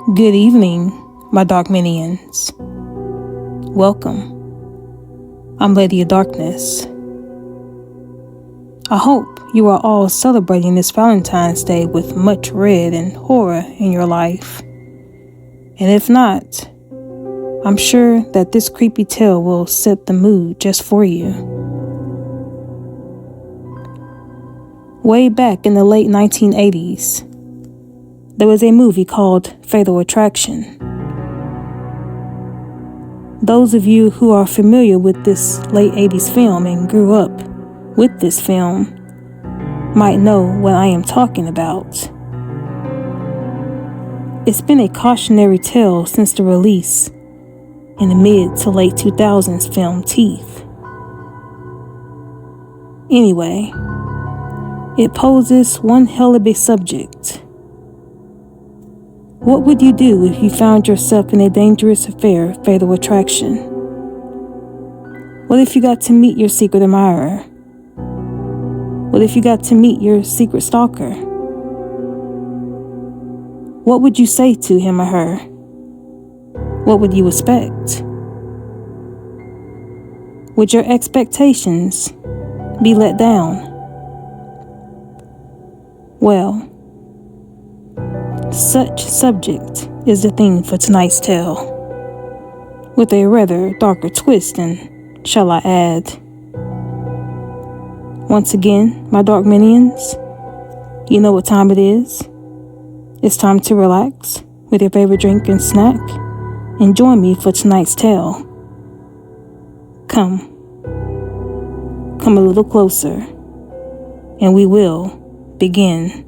Good evening, my dark minions. Welcome. I'm Lady of Darkness. I hope you are all celebrating this Valentine's Day with much red and horror in your life. And if not, I'm sure that this creepy tale will set the mood just for you. Way back in the late 1980s, there was a movie called Fatal Attraction. Those of you who are familiar with this late 80s film and grew up with this film might know what I am talking about. It's been a cautionary tale since the release in the mid to late 2000s film Teeth. Anyway, it poses one hell of a subject. What would you do if you found yourself in a dangerous affair of fatal attraction? What if you got to meet your secret admirer? What if you got to meet your secret stalker? What would you say to him or her? What would you expect? Would your expectations be let down? Well, such subject is the theme for tonight's tale, with a rather darker twist, and shall I add. Once again, my dark minions, you know what time it is. It's time to relax with your favorite drink and snack, and join me for tonight's tale. Come a little closer, and we will begin.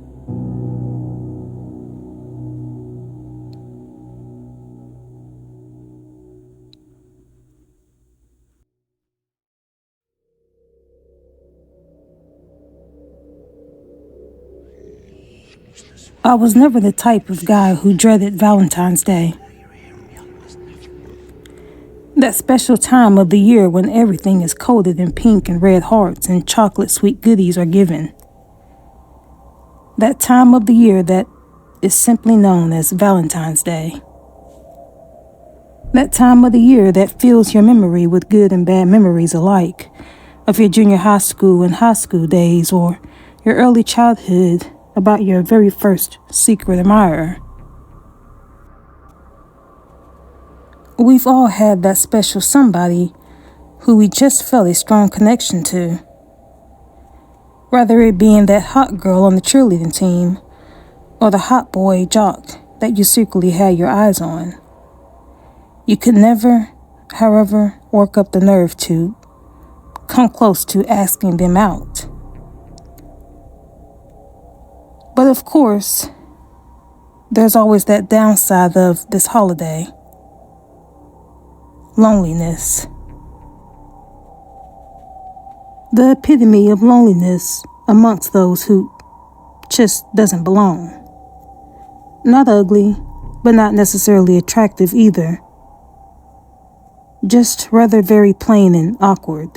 I was never the type of guy who dreaded Valentine's Day. That special time of the year when everything is coated in pink and red hearts and chocolate sweet goodies are given. That time of the year that is simply known as Valentine's Day. That time of the year that fills your memory with good and bad memories alike of your junior high school and high school days, or your early childhood about your very first secret admirer. We've all had that special somebody who we just felt a strong connection to. Whether it being that hot girl on the cheerleading team, or the hot boy jock that you secretly had your eyes on. You could never, however, work up the nerve to come close to asking them out. But of course, there's always that downside of this holiday. Loneliness. The epitome of loneliness amongst those who just doesn't belong. Not ugly, but not necessarily attractive either. Just rather very plain and awkward.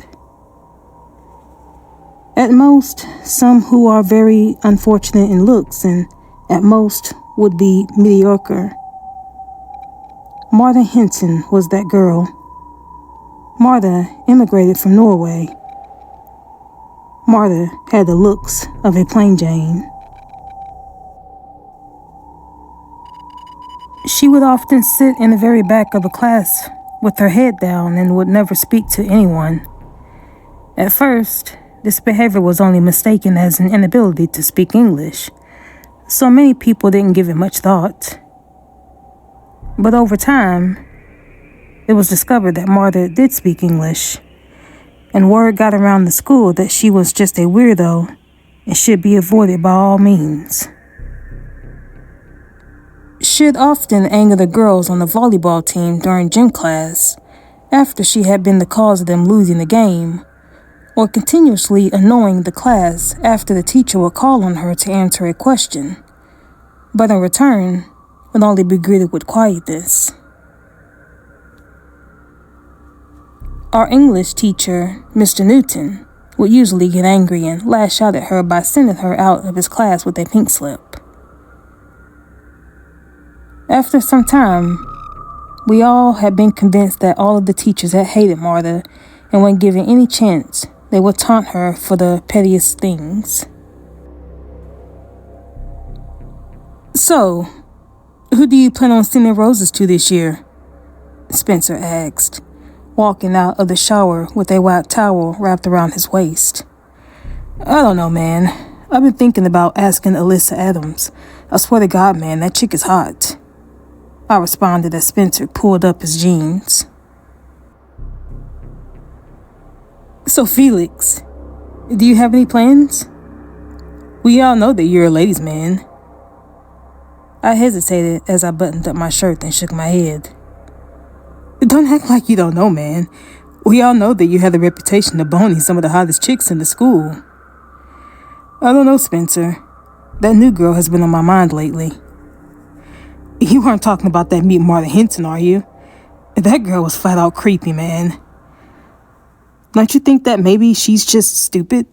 At most, some who are very unfortunate in looks and at most would be mediocre. Martha Hinton was that girl. Martha immigrated from Norway. Martha had the looks of a plain Jane. She would often sit in the very back of a class with her head down and would never speak to anyone. At first, this behavior was only mistaken as an inability to speak English, so many people didn't give it much thought. But over time, it was discovered that Martha did speak English, and word got around the school that she was just a weirdo and should be avoided by all means. She'd often anger the girls on the volleyball team during gym class after she had been the cause of them losing the game, or continuously annoying the class after the teacher would call on her to answer a question, but in return would only be greeted with quietness. Our English teacher, Mr. Newton, would usually get angry and lash out at her by sending her out of his class with a pink slip. After some time, we all had been convinced that all of the teachers had hated Martha, and when given any chance, they would taunt her for the pettiest things. "So, who do you plan on sending roses to this year?" Spencer asked, walking out of the shower with a white towel wrapped around his waist. "I don't know, man. I've been thinking about asking Alyssa Adams. I swear to God, man, that chick is hot," I responded as Spencer pulled up his jeans. "So, Felix, do you have any plans? We all know that you're a ladies' man." I hesitated as I buttoned up my shirt and shook my head. "Don't act like you don't know, man. We all know that you have the reputation of boning some of the hottest chicks in the school." "I don't know, Spencer. That new girl has been on my mind lately." "You aren't talking about that meet Martha Hinton, are you? That girl was flat out creepy, man." "Don't you think that maybe she's just stupid?"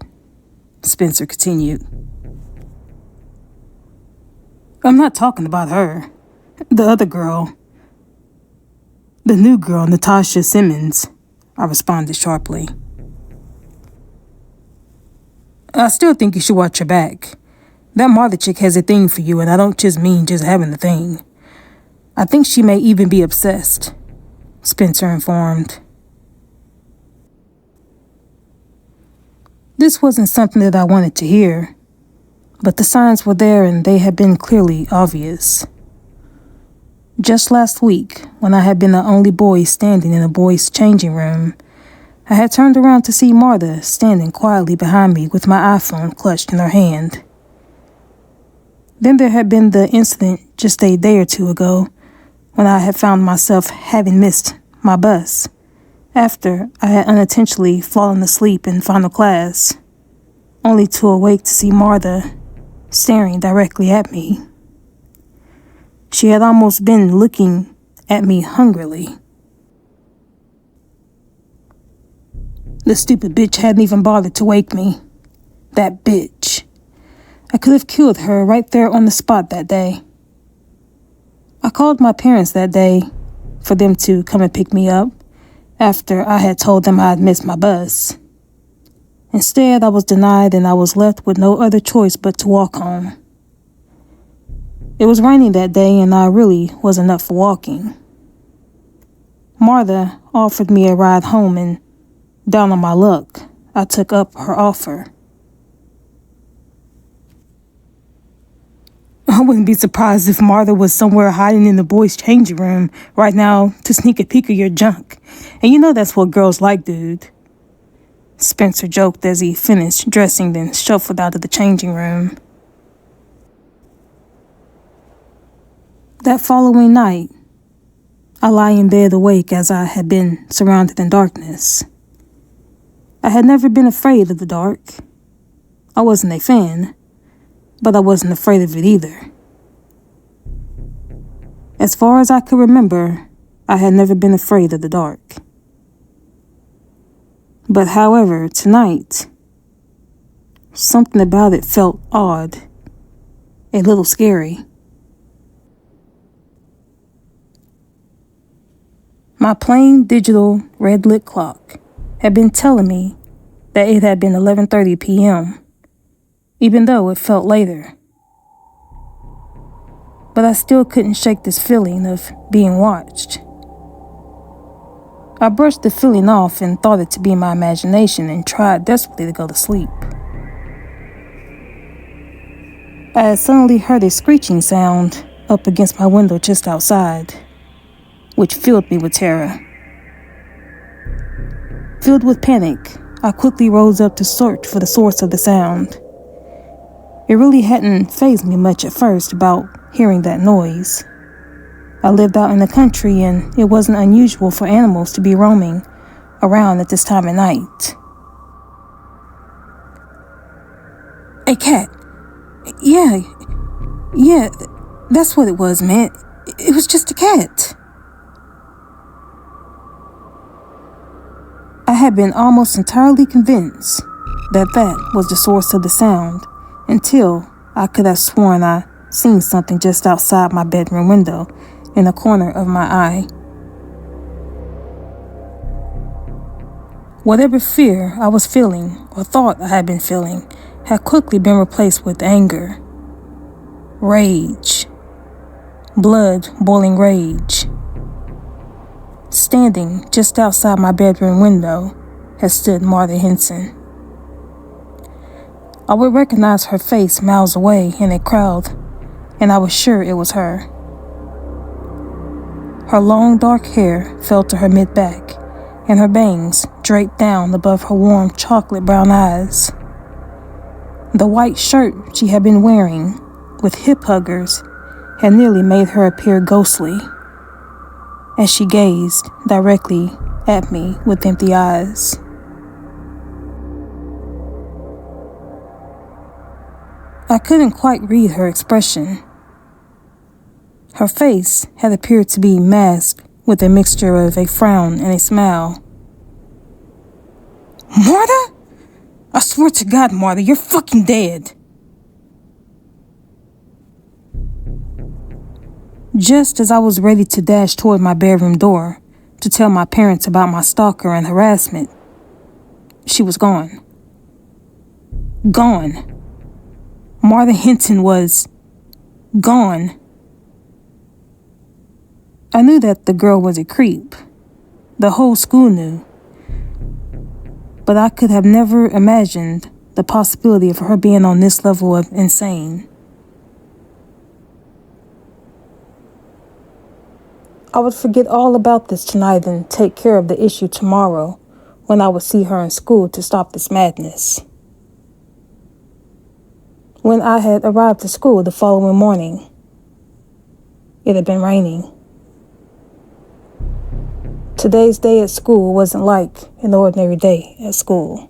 Spencer continued. "I'm not talking about her. The other girl. The new girl, Natasha Simmons," I responded sharply. "I still think you should watch your back. That Martha chick has a thing for you, and I don't just mean just having the thing. I think she may even be obsessed," Spencer informed. This wasn't something that I wanted to hear, but the signs were there and they had been clearly obvious. Just last week, when I had been the only boy standing in a boys' changing room, I had turned around to see Martha standing quietly behind me with my iPhone clutched in her hand. Then there had been the incident just a day or two ago when I had found myself having missed my bus after I had unintentionally fallen asleep in final class, only to awake to see Martha staring directly at me. She had almost been looking at me hungrily. The stupid bitch hadn't even bothered to wake me. That bitch. I could have killed her right there on the spot that day. I called my parents that day for them to come and pick me up after I had told them I had missed my bus. Instead, I was denied and I was left with no other choice but to walk home. It was raining that day and I really wasn't up for walking. Martha offered me a ride home and, down on my luck, I took up her offer. I wouldn't be surprised if Martha was somewhere hiding in the boys' changing room right now to sneak a peek of your junk. And you know that's what girls like, dude," Spencer joked as he finished dressing then shuffled out of the changing room. That following night, I lie in bed awake as I had been surrounded in darkness. I had never been afraid of the dark. I wasn't a fan, but I wasn't afraid of it either. As far as I could remember, I had never been afraid of the dark. But however, tonight, something about it felt odd, a little scary. My plain digital red-lit clock had been telling me that it had been 11:30 p.m., even though it felt later. But I still couldn't shake this feeling of being watched. I brushed the feeling off and thought it to be my imagination and tried desperately to go to sleep. I had suddenly heard a screeching sound up against my window just outside, which filled me with terror. Filled with panic, I quickly rose up to search for the source of the sound. It really hadn't fazed me much at first about hearing that noise. I lived out in the country and it wasn't unusual for animals to be roaming around at this time of night. A cat. Yeah, that's what it was, man. It was just a cat. I had been almost entirely convinced that that was the source of the sound until I could have sworn I seen something just outside my bedroom window in the corner of my eye. Whatever fear I was feeling or thought I had been feeling had quickly been replaced with anger, rage, blood-boiling rage. Standing just outside my bedroom window had stood Martha Henson. I would recognize her face miles away in a crowd, and I was sure it was her. Her long dark hair fell to her mid-back, and her bangs draped down above her warm chocolate brown eyes. The white shirt she had been wearing, with hip huggers, had nearly made her appear ghostly, as she gazed directly at me with empty eyes. I couldn't quite read her expression. Her face had appeared to be masked with a mixture of a frown and a smile. "Martha? I swear to God, Martha, you're fucking dead." Just as I was ready to dash toward my bedroom door to tell my parents about my stalker and harassment, she was gone. Gone. Martha Hinton was gone. I knew that the girl was a creep. The whole school knew. But I could have never imagined the possibility of her being on this level of insane. I would forget all about this tonight and take care of the issue tomorrow when I would see her in school to stop this madness. When I had arrived at school the following morning, it had been raining. Today's day at school wasn't like an ordinary day at school.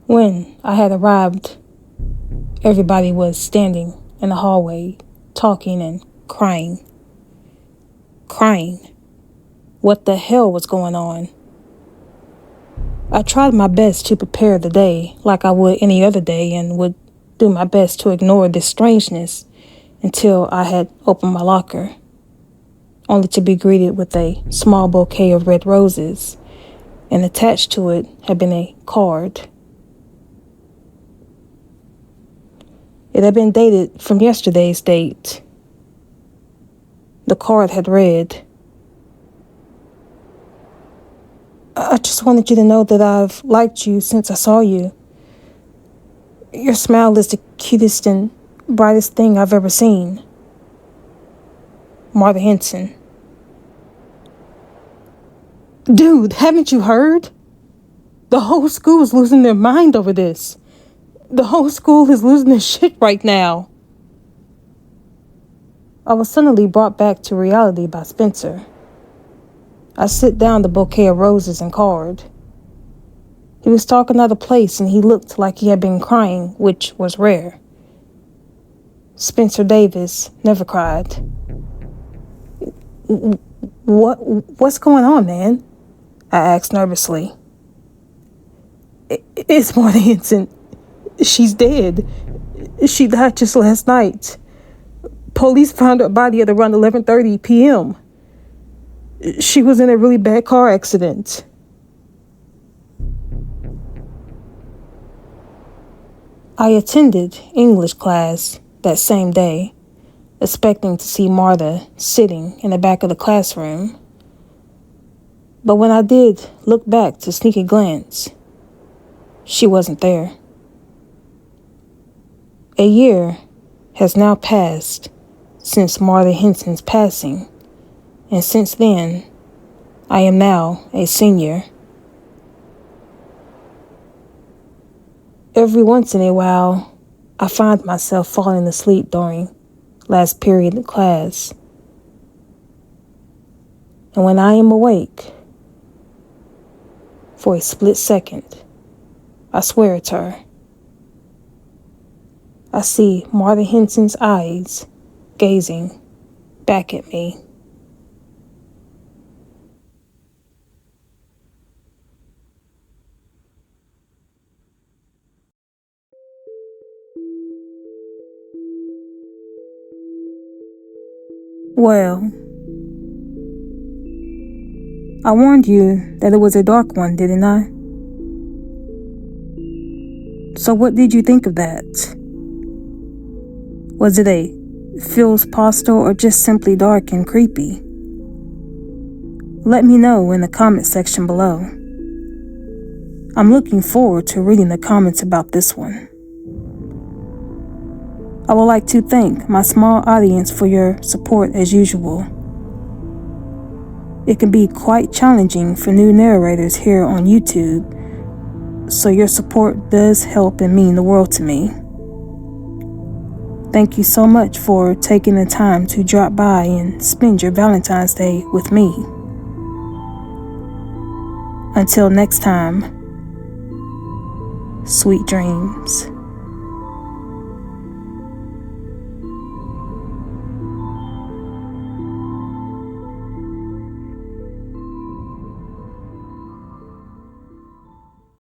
When I had arrived, everybody was standing in the hallway, talking and crying. Crying. What the hell was going on? I tried my best to prepare the day like I would any other day and would do my best to ignore this strangeness until I had opened my locker, only to be greeted with a small bouquet of red roses, and attached to it had been a card. It had been dated from yesterday's date. The card had read, "I just wanted you to know that I've liked you since I saw you. Your smile is the cutest and brightest thing I've ever seen. Martha Henson." Dude, haven't you heard? The whole school is losing their mind over this. The whole school is losing their shit right now. I was suddenly brought back to reality by Spencer. I set down the bouquet of roses and card. He was talking out of place and he looked like he had been crying, which was rare. Spencer Davis never cried. What's going on, man?" I asked nervously. It's Martha Henson. She's dead. She died just last night. Police found her body at around 11:30 p.m. She was in a really bad car accident." I attended English class that same day, expecting to see Martha sitting in the back of the classroom. But when I did look back to sneak a glance, she wasn't there. A year has now passed since Martha Henson's passing, and since then, I am now a senior. Every once in a while, I find myself falling asleep during last period of class. And when I am awake, for a split second, I swear it's her. I see Martha Henson's eyes gazing back at me. Well, I warned you that it was a dark one, didn't I? So what did you think of that? Was it a feels postal or just simply dark and creepy? Let me know in the comment section below. I'm looking forward to reading the comments about this one. I would like to thank my small audience for your support as usual. It can be quite challenging for new narrators here on YouTube, so your support does help and mean the world to me. Thank you so much for taking the time to drop by and spend your Valentine's Day with me. Until next time, sweet dreams.